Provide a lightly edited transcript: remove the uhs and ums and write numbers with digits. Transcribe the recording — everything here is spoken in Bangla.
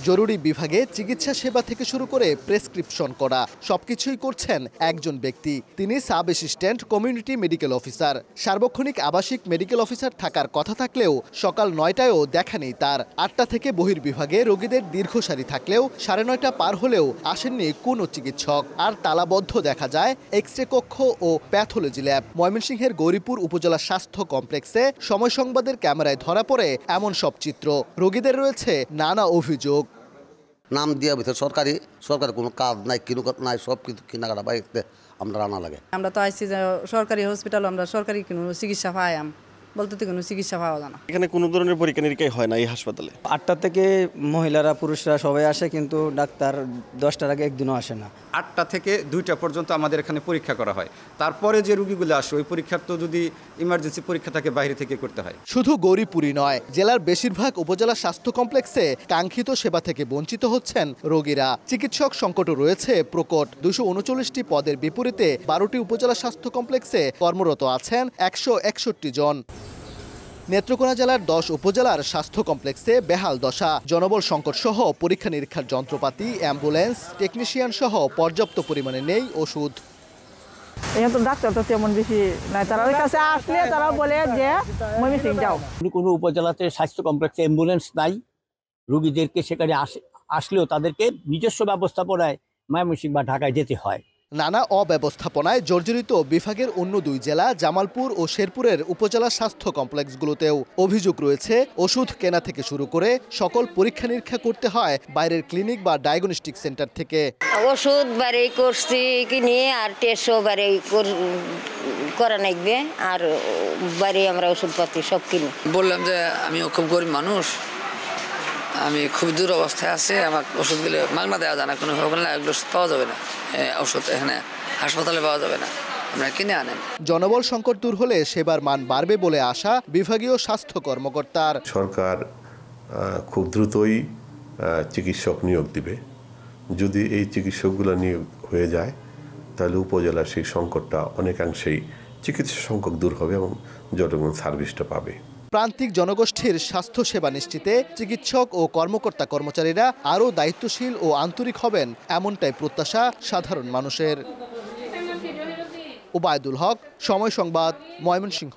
জরুরি বিভাগে চিকিৎসা সেবা থেকে শুরু করে প্রেসক্রিপশন করা সবকিছুই করছেন একজন ব্যক্তি। তিনি sub assistant community medical officer. সার্বক্ষণিক আবাসিক মেডিকেল অফিসার থাকার কথা থাকলেও সকাল 9টায়ও দেখা নেই তার। 8টা থেকে বহির্বিভাগে রোগীদের দীর্ঘ সারি থাকলেও 9:30 পার হলেও আসেননি কোনো চিকিৎসক। আর তালাবদ্ধ দেখা যায় এক্স-রে কক্ষ ও প্যাথোলজি ল্যাব। ময়মনসিংহের গৌরীপুর উপজেলা স্বাস্থ্য কমপ্লেক্সে সময় সংবাদের ক্যামেরায় ধরা পড়ে এমন সব চিত্র। রোগীদের রয়েছে নানা অভিযোগ। নাম দিয়া ভিতরে সরকারি কোনো কাজ নাই, কিনো নাই, সব কিছু কেনাকাটা বাইরে আমরা আনা লাগে। আমরা তো আইসি যে সরকারি হসপিটাল, আমরা সরকারি কোনো চিকিৎসা পাই বলতে তো কোনো চিকিৎসা পাওয়া যায় না। এখানে কোনো ধরনের পরীক্ষা নিরীক্ষাই হয় না এই হাসপাতালে। 8টা থেকে মহিলারা পুরুষরা সবাই আসে, কিন্তু ডাক্তার 10টার আগে একদিনও আসে না। 8টা থেকে 2টা পর্যন্ত আমাদের এখানে পরীক্ষা করা হয়। তারপরে যে রোগীগুলো আসে ওই পরীক্ষার তো যদি ইমার্জেন্সি পরীক্ষা থাকে বাইরে থেকে করতে হয়। শুধু গৌরীপুরই নয়, জেলার বেশিরভাগ উপজেলা স্বাস্থ্য কমপ্লেক্সে কাঙ্ক্ষিত সেবা থেকে বঞ্চিত হচ্ছেন রোগীরা। চিকিৎসক সংকটও রয়েছে প্রকট। 239টি পদের বিপরীতে 12টি উপজেলা স্বাস্থ্য কমপ্লেক্সে কর্মরত আছেন 161 জন। নেত্রকোনা জেলার 10 উপজেলার স্বাস্থ্য কমপ্লেক্সে বেহাল দশা। জনবল সংকট সহ পরীক্ষা নিরীক্ষার যন্ত্রপাতি, অ্যাম্বুলেন্স, টেকনিশিয়ান সহ পর্যাপ্ত পরিমাণে নেই ওষুধ। এখানে তো ডাক্তার তো তেমন বেশি নাই, তারা ওই কাছে আসলে তারা বলে যে ময়মনসিংহ যাও। কোনো উপজেলাতে স্বাস্থ্য কমপ্লেক্সে অ্যাম্বুলেন্স নাই, রোগীদেরকে সেখানে আসলেও তাদেরকে নিজস্ব ব্যবস্থাপনায় ময়মনসিংহ বা ঢাকায় যেতে হয়। নানা অব্যবস্থাপনায় জর্জরিত বিভাগের অন্য 2 জেলা জামালপুর ও শেরপুরের উপজেলা স্বাস্থ্য কমপ্লেক্সগুলোতেও। অভিযোগ রয়েছে ওষুধ কেনা থেকে শুরু করে সকল পরীক্ষা নিরীক্ষা করতে হয় বাইরের ক্লিনিক বা ডায়াগনস্টিক সেন্টার থেকে। ওষুধ বাড়ি করছি কিনে আর টেস্টও বাড়ি করা লাগবে, আর বাড়ি আমরা ওষুধপাতি সব কিনি। বললাম যে আমি খুব গরিব মানুষ, আমি খুব দূর অবস্থায় আছি, আমার ওষুধগুলো মাগনা দেওয়া যায় না, কোনো ওষুধ পাওয়া যাবে না, ওষুধ এখানে হাসপাতালে পাওয়া যাবে না, আমরা কিনে আনেন। জনবল সংকট দূর হলে সেবার মান বাড়বে বলে আশা বিভাগীয় স্বাস্থ্য কর্মকর্তার। সরকার খুব দ্রুতই চিকিৎসক নিয়োগ দিবে। যদি এই চিকিৎসকগুলো নিয়োগ হয়ে যায় তাহলে উপজেলার সেই সংকটটা অনেকাংশেই চিকিৎসা সংকট দূর হবে এবং জনগণ সার্ভিসটা পাবে। প্রান্তিক জনগোষ্ঠীর স্বাস্থ্য সেবা নিশ্চিতে চিকিৎসক ও কর্মকর্তা কর্মচারীরা আরও দায়িত্বশীল ও আন্তরিক হবেন, এমনটাই প্রত্যাশা সাধারণ মানুষের। ওবায়দুল হক, সময় সংবাদ, ময়মনসিংহ।